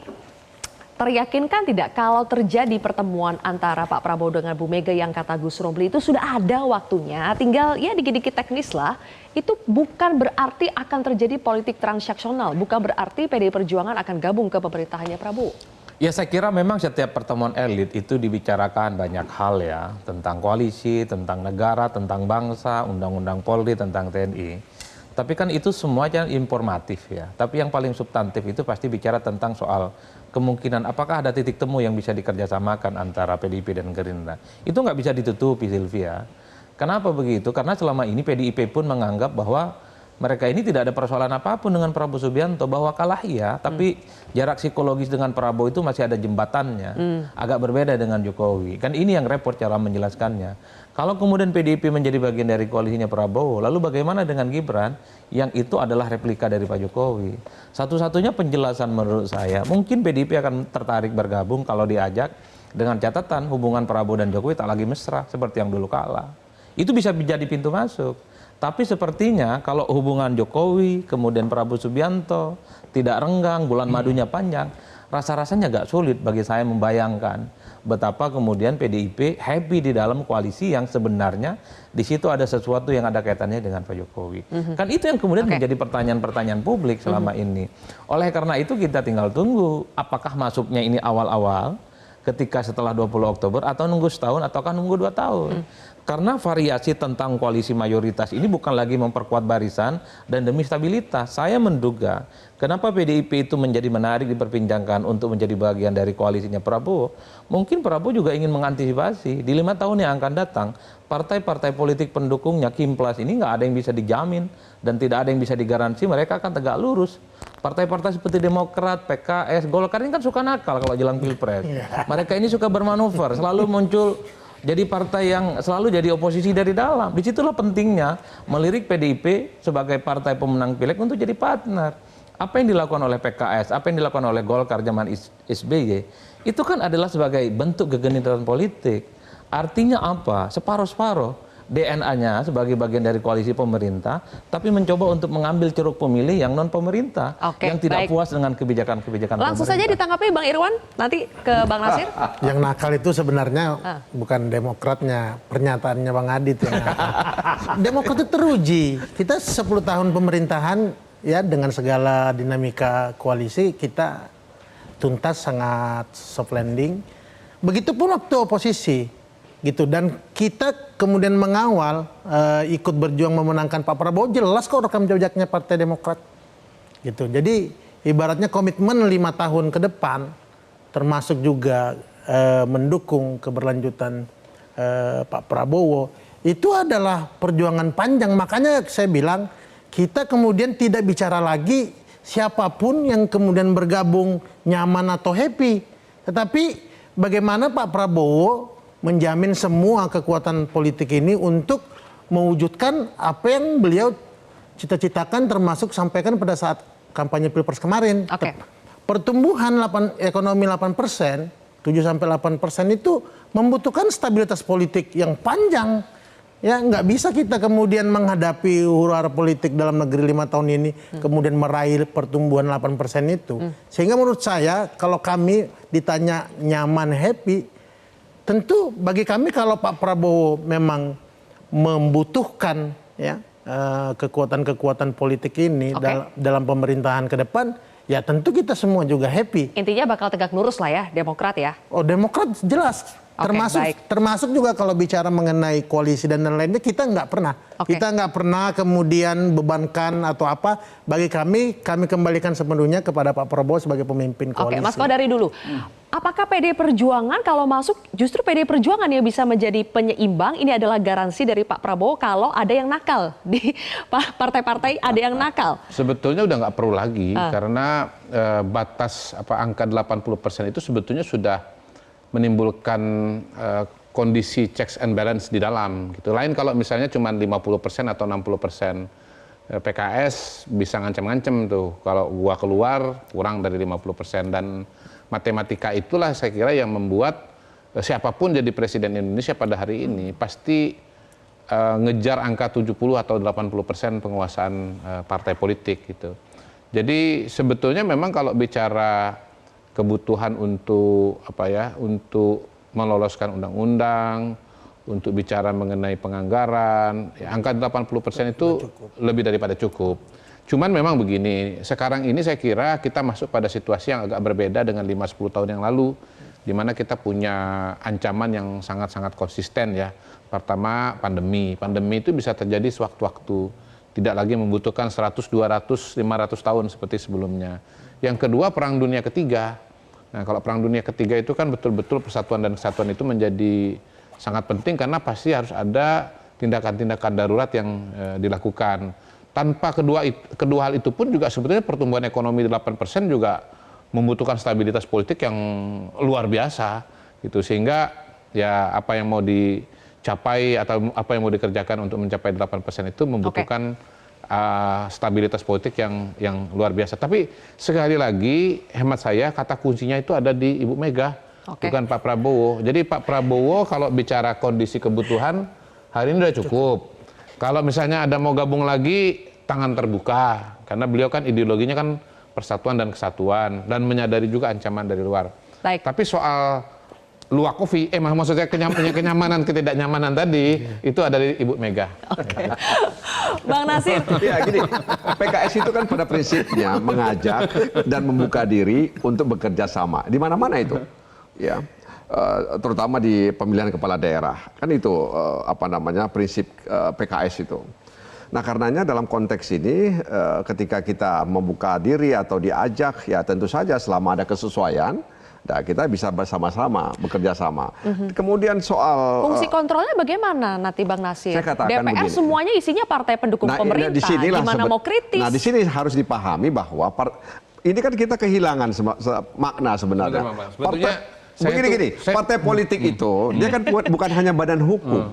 teryakinkan tidak kalau terjadi pertemuan antara Pak Prabowo dengan Bu Mega yang kata Gus Romli itu sudah ada waktunya, tinggal ya dikit-dikit teknis lah, itu bukan berarti akan terjadi politik transaksional, bukan berarti PDI Perjuangan akan gabung ke pemerintahannya Prabowo? Ya saya kira memang setiap pertemuan elit itu dibicarakan banyak hal ya, tentang koalisi, tentang negara, tentang bangsa, undang-undang Polri, tentang TNI. Tapi kan itu semuanya informatif ya, tapi yang paling substantif itu pasti bicara tentang soal kemungkinan apakah ada titik temu yang bisa dikerjasamakan antara PDIP dan Gerindra. Itu nggak bisa ditutupi, Silvia. Kenapa begitu? Karena selama ini PDIP pun menganggap bahwa mereka ini tidak ada persoalan apapun dengan Prabowo Subianto, bahwa kalah iya, tapi jarak psikologis dengan Prabowo itu masih ada jembatannya, agak berbeda dengan Jokowi. Kan ini yang repot cara menjelaskannya. Kalau kemudian PDIP menjadi bagian dari koalisinya Prabowo, lalu bagaimana dengan Gibran yang itu adalah replika dari Pak Jokowi? Satu-satunya penjelasan menurut saya, mungkin PDIP akan tertarik bergabung kalau diajak dengan catatan hubungan Prabowo dan Jokowi tak lagi mesra seperti yang dulu kala. Itu bisa menjadi pintu masuk. Tapi sepertinya kalau hubungan Jokowi, kemudian Prabowo Subianto tidak renggang, bulan madunya panjang, rasa-rasanya agak sulit bagi saya membayangkan betapa kemudian PDIP happy di dalam koalisi yang sebenarnya di situ ada sesuatu yang ada kaitannya dengan Pak Jokowi. Kan itu yang kemudian menjadi pertanyaan-pertanyaan publik selama ini. Oleh karena itu kita tinggal tunggu apakah masuknya ini awal-awal ketika setelah 20 Oktober atau nunggu setahun ataukah nunggu 2 tahun. Karena variasi tentang koalisi mayoritas ini bukan lagi memperkuat barisan dan demi stabilitas. Saya menduga kenapa PDIP itu menjadi menarik diperbincangkan untuk menjadi bagian dari koalisinya Prabowo. Mungkin Prabowo juga ingin mengantisipasi di 5 tahun yang akan datang, partai-partai politik pendukungnya Kimplas ini nggak ada yang bisa dijamin dan tidak ada yang bisa digaransi mereka akan tegak lurus. Partai-partai seperti Demokrat, PKS, Golkar ini kan suka nakal kalau jelang Pilpres. Mereka ini suka bermanuver, selalu muncul jadi partai yang selalu jadi oposisi dari dalam. Disitulah pentingnya melirik PDIP sebagai partai pemenang pileg untuk jadi partner. Apa yang dilakukan oleh PKS, apa yang dilakukan oleh Golkar zaman SBY, itu kan adalah sebagai bentuk gegenitan politik. Artinya apa? Separuh-separuh DNA-nya sebagai bagian dari koalisi pemerintah, tapi mencoba untuk mengambil ceruk pemilih yang non pemerintah, yang tidak puas dengan kebijakan-kebijakan pemerintah. Langsung saja ditanggapi Bang Irwan, nanti ke Bang Nasir. Yang nakal itu sebenarnya bukan Demokratnya, pernyataannya Bang Adit yang nakal. Demokrat itu teruji. Kita 10 tahun pemerintahan ya dengan segala dinamika koalisi kita tuntas sangat soft landing. Begitupun waktu oposisi. Gitu, dan kita kemudian mengawal ikut berjuang memenangkan Pak Prabowo, jelas kok rekam jejaknya Partai Demokrat gitu. Jadi ibaratnya komitmen 5 tahun ke depan termasuk juga mendukung keberlanjutan Pak Prabowo itu adalah perjuangan panjang. Makanya saya bilang kita kemudian tidak bicara lagi siapapun yang kemudian bergabung nyaman atau happy, tetapi bagaimana Pak Prabowo menjamin semua kekuatan politik ini untuk mewujudkan apa yang beliau cita-citakan, termasuk sampaikan pada saat kampanye Pilpres kemarin. Pertumbuhan ekonomi 8%, 7-8% itu membutuhkan stabilitas politik yang panjang. Ya, nggak bisa kita kemudian menghadapi huru-hara politik dalam negeri 5 tahun ini, kemudian meraih pertumbuhan 8% itu. Sehingga menurut saya, kalau kami ditanya nyaman, happy, tentu bagi kami kalau Pak Prabowo memang membutuhkan ya kekuatan-kekuatan politik ini dalam pemerintahan ke depan, ya tentu kita semua juga happy. Intinya bakal tegak lurus lah ya, Demokrat ya? Oh, Demokrat jelas. Termasuk juga kalau bicara mengenai koalisi dan lain-lainnya, kita nggak pernah. Kita nggak pernah kemudian bebankan atau apa. Bagi kami kembalikan sepenuhnya kepada Pak Prabowo sebagai pemimpin koalisi. Mas Kodari dulu. Apakah PD Perjuangan kalau masuk, justru PD Perjuangan yang bisa menjadi penyeimbang, ini adalah garansi dari Pak Prabowo kalau ada yang nakal. Di partai-partai ada yang nakal. Sebetulnya udah nggak perlu lagi, karena batas angka 80% itu sebetulnya sudah menimbulkan kondisi checks and balance di dalam gitu. Lain kalau misalnya cuma 50% atau 60% PKS bisa ngancem-ngancem tuh kalau gua keluar kurang dari 50%, dan matematika itulah saya kira yang membuat siapapun jadi presiden Indonesia pada hari ini pasti ngejar angka 70 atau 80% penguasaan partai politik gitu. Jadi sebetulnya memang kalau bicara kebutuhan untuk untuk meloloskan undang-undang, untuk bicara mengenai penganggaran, ya, angka 80% itu lebih daripada cukup. Cuman memang begini, sekarang ini saya kira kita masuk pada situasi yang agak berbeda dengan 5-10 tahun yang lalu, di mana kita punya ancaman yang sangat-sangat konsisten ya. Pertama, pandemi. Pandemi itu bisa terjadi sewaktu-waktu, tidak lagi membutuhkan 100, 200, 500 tahun seperti sebelumnya. Yang kedua, Perang Dunia Ketiga. Nah, kalau Perang Dunia Ketiga itu kan betul-betul persatuan dan kesatuan itu menjadi sangat penting, karena pasti harus ada tindakan-tindakan darurat yang dilakukan. Tanpa kedua hal itu pun juga sebetulnya pertumbuhan ekonomi 8% juga membutuhkan stabilitas politik yang luar biasa gitu, sehingga ya apa yang mau dicapai atau apa yang mau dikerjakan untuk mencapai 8% itu membutuhkan stabilitas politik yang luar biasa. Tapi sekali lagi hemat saya kata kuncinya itu ada di Ibu Mega, bukan Pak Prabowo. Jadi Pak Prabowo kalau bicara kondisi kebutuhan hari ini sudah cukup. Kalau misalnya ada mau gabung lagi, tangan terbuka, karena beliau kan ideologinya kan persatuan dan kesatuan dan menyadari juga ancaman dari luar. Tapi soal luakofi, maksudnya kenyamanan, ketidaknyamanan tadi itu ada di Ibu Mega. Bang Nasir. Ya gini, PKS itu kan pada prinsipnya mengajak dan membuka diri untuk bekerja sama di mana-mana itu, ya, terutama di pemilihan kepala daerah kan itu prinsip PKS itu. Nah karenanya dalam konteks ini ketika kita membuka diri atau diajak, ya tentu saja selama ada kesesuaian. Nah, kita bisa bersama-sama, bekerja sama. Kemudian soal fungsi kontrolnya bagaimana nanti Bang Nasir? Saya katakan DPR begini, semuanya isinya partai pendukung pemerintah, gimana mau kritis? Nah di sini harus dipahami bahwa ini kan kita kehilangan makna sebenarnya. Begini, partai politik itu dia kan bukan hanya badan hukum,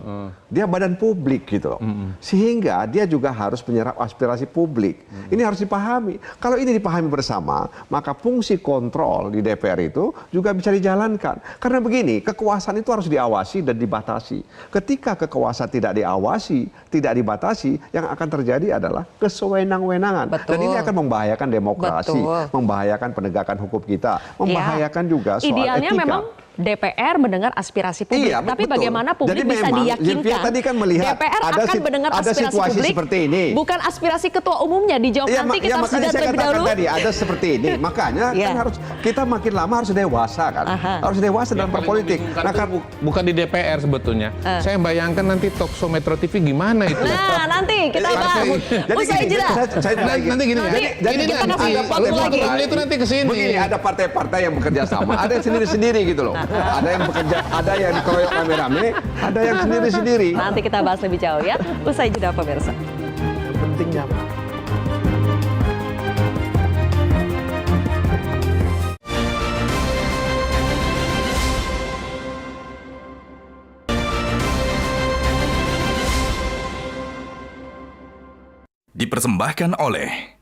dia badan publik gitu loh. Sehingga dia juga harus menyerap aspirasi publik. Ini harus dipahami. Kalau ini dipahami bersama, maka fungsi kontrol di DPR itu juga bisa dijalankan. Karena begini, kekuasaan itu harus diawasi dan dibatasi. Ketika kekuasaan tidak diawasi, tidak dibatasi, yang akan terjadi adalah kesewenang-wenangan. Dan ini akan membahayakan demokrasi, membahayakan penegakan hukum kita, membahayakan juga soal idealnya etika. Memang DPR mendengar aspirasi publik, tapi bagaimana publik bisa diyakinkan tadi kan melihat DPR akan mendengar aspirasi publik, seperti ini. Bukan aspirasi ketua umumnya, dijawab nanti kita harus jeda terlebih dahulu. Tadi ada seperti ini, makanya kan harus kita makin lama harus dewasa kan, harus dewasa dalam berpolitik. Nah, bukan di DPR sebetulnya. Saya bayangkan nanti talkshow Metro TV gimana itu. Nah nanti kita bahas. Usai jeda. Nanti gini ya. Jadi kita kasih waktu lagi. Itu nanti kesini. Begini, ada partai-partai yang bekerja sama, ada yang sendiri-sendiri gitu loh. Ada yang bekerja, ada yang dikeroyok rame-rame, ada yang sendiri-sendiri. Nanti kita bahas lebih jauh ya. Usai jeda pemirsa. Pentingnya Dipersembahkan oleh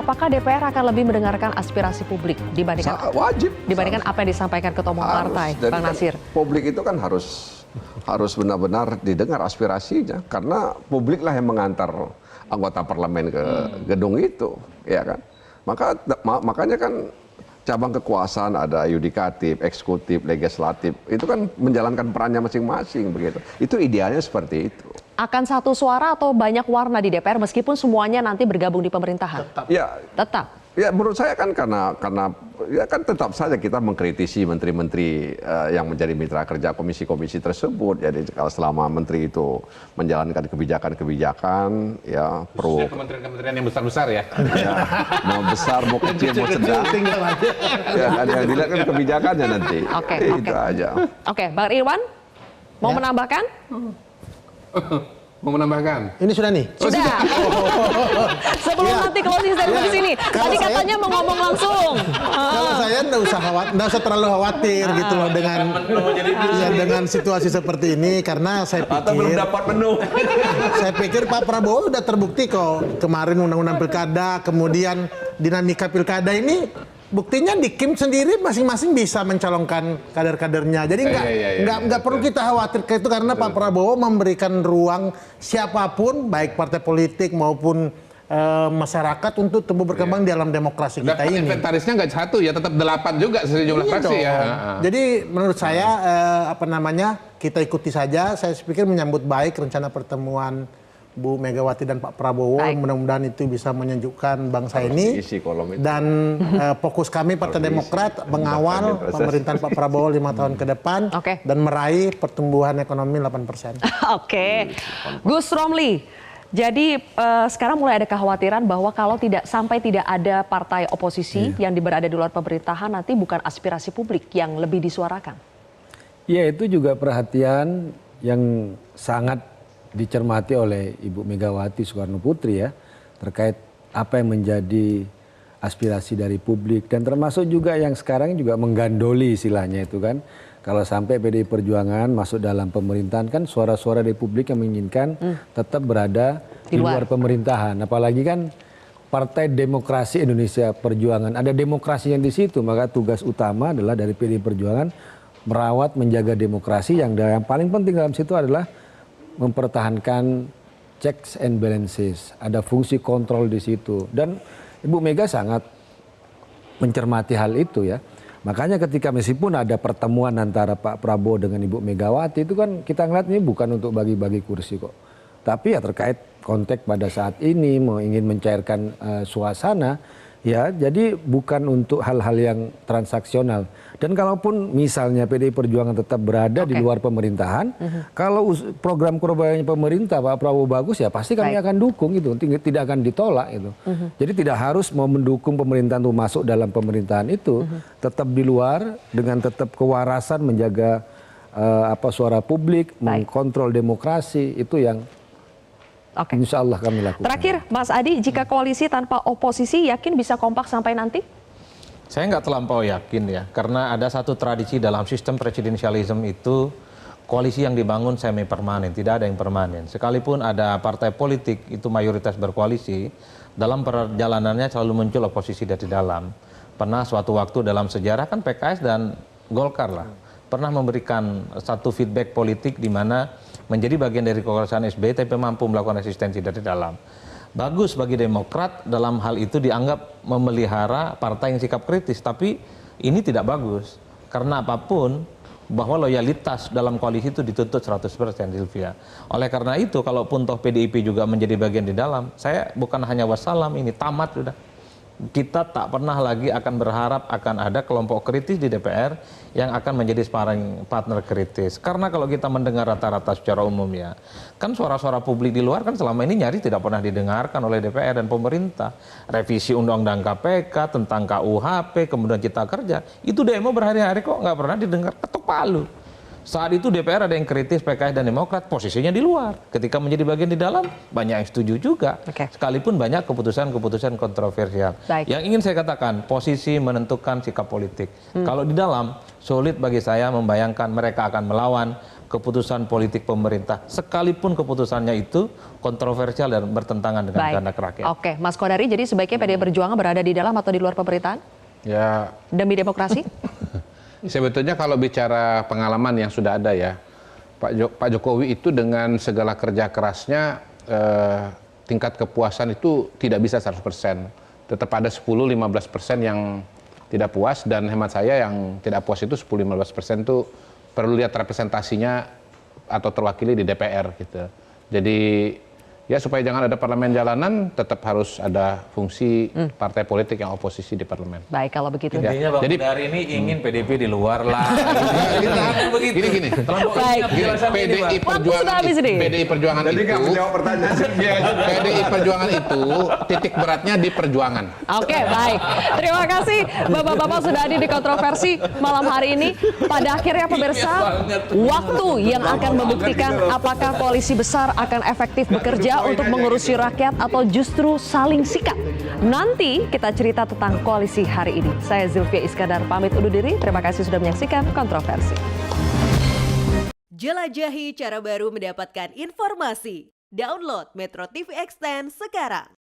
Apakah DPR akan lebih mendengarkan aspirasi publik dibandingkan wajib dibandingkan apa yang disampaikan ketua umum partai, Jadi Bang kan Nasir? publik itu kan harus benar-benar didengar aspirasinya, karena publik lah yang mengantar anggota parlemen ke gedung itu, ya kan? Makanya kan cabang kekuasaan ada yudikatif, eksekutif, legislatif, itu kan menjalankan perannya masing-masing begitu. Itu idealnya seperti itu. Akan satu suara atau banyak warna di DPR meskipun semuanya nanti bergabung di pemerintahan? Tetap. Ya menurut saya kan karena ya kan tetap saja kita mengkritisi menteri-menteri yang menjadi mitra kerja komisi-komisi tersebut. Jadi kalau selama menteri itu menjalankan kebijakan-kebijakan, ya perlu kementerian-kementerian yang besar-besar ya. Ya, mau besar, mau kecil, mau sedang. Ya kan yang dilihat kan kebijakannya nanti. Itu aja. Oke, Bang Irwan mau menambahkan? Mau menambahkan? Ini sudah nih. Sudah. Sebelum nanti closing statement di sini. Tadi katanya mau ngomong langsung. Kalau saya nggak usah terlalu khawatir gitu loh dengan situasi seperti ini, karena saya pikir atau belum dapat menu. Saya pikir Pak Prabowo sudah terbukti kok kemarin undang-undang pilkada, kemudian dinamika pilkada ini. Buktinya di Kim sendiri masing-masing bisa mencalonkan kader-kadernya. Jadi nggak perlu kita khawatir ke itu, karena Pak Prabowo memberikan ruang siapapun, baik partai politik maupun masyarakat untuk tumbuh berkembang di dalam demokrasi kita ini. Inventarisnya nggak satu ya, tetap 8 juga sejumlah fraksi ya. Jadi menurut saya kita ikuti saja. Saya pikir menyambut baik rencana pertemuan Bu Megawati dan Pak Prabowo. Mudah-mudahan itu bisa menyejukkan bangsa ini. Dan fokus kami Partai Demokrat mengawal pemerintahan Pak Prabowo 5 tahun ke depan dan meraih pertumbuhan ekonomi 8%. Oke. Gus Romli, jadi sekarang mulai ada kekhawatiran bahwa kalau sampai tidak ada partai oposisi yang berada di luar pemerintahan, nanti bukan aspirasi publik yang lebih disuarakan. Ya, itu juga perhatian yang sangat dicermati oleh Ibu Megawati Soekarno Putri ya, terkait apa yang menjadi aspirasi dari publik, dan termasuk juga yang sekarang juga menggandoli istilahnya itu kan, kalau sampai PDI Perjuangan masuk dalam pemerintahan, kan suara-suara dari publik yang menginginkan tetap berada di luar pemerintahan, apalagi kan Partai Demokrasi Indonesia Perjuangan, ada demokrasi yang di situ, maka tugas utama adalah dari PDI Perjuangan merawat, menjaga demokrasi, yang paling penting dalam situ adalah mempertahankan checks and balances, ada fungsi kontrol di situ, dan Ibu Mega sangat mencermati hal itu ya. Makanya ketika meskipun ada pertemuan antara Pak Prabowo dengan Ibu Megawati, itu kan kita ngeliat ini bukan untuk bagi-bagi kursi kok, tapi ya terkait konteks pada saat ini mau ingin mencairkan suasana ya, jadi bukan untuk hal-hal yang transaksional. Dan kalaupun misalnya PDI Perjuangan tetap berada di luar pemerintahan, kalau program-programnya pemerintah Pak Prabowo bagus ya pasti kami akan dukung itu, tidak akan ditolak itu. Jadi tidak harus mau mendukung pemerintahan untuk masuk dalam pemerintahan itu, tetap di luar dengan tetap kewarasan menjaga suara publik, mengkontrol demokrasi, itu yang insya Allah kami lakukan. Terakhir, Mas Adi, jika koalisi tanpa oposisi yakin bisa kompak sampai nanti? Saya nggak terlampau yakin ya, karena ada satu tradisi dalam sistem presidensialisme itu, koalisi yang dibangun semi permanen, tidak ada yang permanen. Sekalipun ada partai politik itu mayoritas berkoalisi, dalam perjalanannya selalu muncul oposisi dari dalam. Pernah suatu waktu dalam sejarah kan PKS dan Golkar lah, pernah memberikan satu feedback politik di mana menjadi bagian dari kekuasaan SBY tapi mampu melakukan resistensi dari dalam. Bagus bagi Demokrat dalam hal itu dianggap memelihara partai yang sikap kritis, tapi ini tidak bagus. Karena apapun, bahwa loyalitas dalam koalisi itu dituntut 100%, Silvia. Oleh karena itu, kalaupun toh PDIP juga menjadi bagian di dalam, saya bukan hanya wassalam, ini tamat sudah. Kita tak pernah lagi akan berharap akan ada kelompok kritis di DPR yang akan menjadi sparring partner kritis. Karena kalau kita mendengar rata-rata secara umum ya, kan suara-suara publik di luar kan selama ini nyaris tidak pernah didengarkan oleh DPR dan pemerintah. Revisi Undang-Undang KPK, tentang KUHP, kemudian Cipta Kerja, itu demo berhari-hari kok nggak pernah didengar, ketok palu. Saat itu DPR ada yang kritis PKS dan Demokrat, posisinya di luar. Ketika menjadi bagian di dalam, banyak yang setuju juga. Sekalipun banyak keputusan-keputusan kontroversial. Baik. Yang ingin saya katakan, posisi menentukan sikap politik. Kalau di dalam, sulit bagi saya membayangkan mereka akan melawan keputusan politik pemerintah. Sekalipun keputusannya itu kontroversial dan bertentangan dengan kehendak rakyat. Oke, Mas Kodari, jadi sebaiknya PDI Perjuangan berada di dalam atau di luar pemerintahan? Ya, demi demokrasi? Sebetulnya kalau bicara pengalaman yang sudah ada ya, Pak Jokowi itu dengan segala kerja kerasnya tingkat kepuasan itu tidak bisa 100%. Tetap ada 10-15% yang tidak puas, dan hemat saya yang tidak puas itu 10-15% itu perlu lihat representasinya atau terwakili di DPR gitu. Jadi ya supaya jangan ada parlemen jalanan, tetap harus ada fungsi partai politik yang oposisi di parlemen. Baik, kalau begitu. Intinya Bang Jadi Kodari ini ingin PDIP di luar lah. Gini. PDI Perjuangan itu titik beratnya di perjuangan. Oke, baik. Terima kasih Bapak-bapak sudah hadir di kontroversi malam hari ini. Pada akhirnya pemirsa, waktu yang akan membuktikan apakah koalisi besar akan efektif bekerja untuk mengurusi rakyat atau justru saling sikat. Nanti kita cerita tentang koalisi hari ini. Saya Zilvia Iskandar pamit undur diri. Terima kasih sudah menyaksikan kontroversi. Jelajahi cara baru mendapatkan informasi. Download Metro TV Extend sekarang.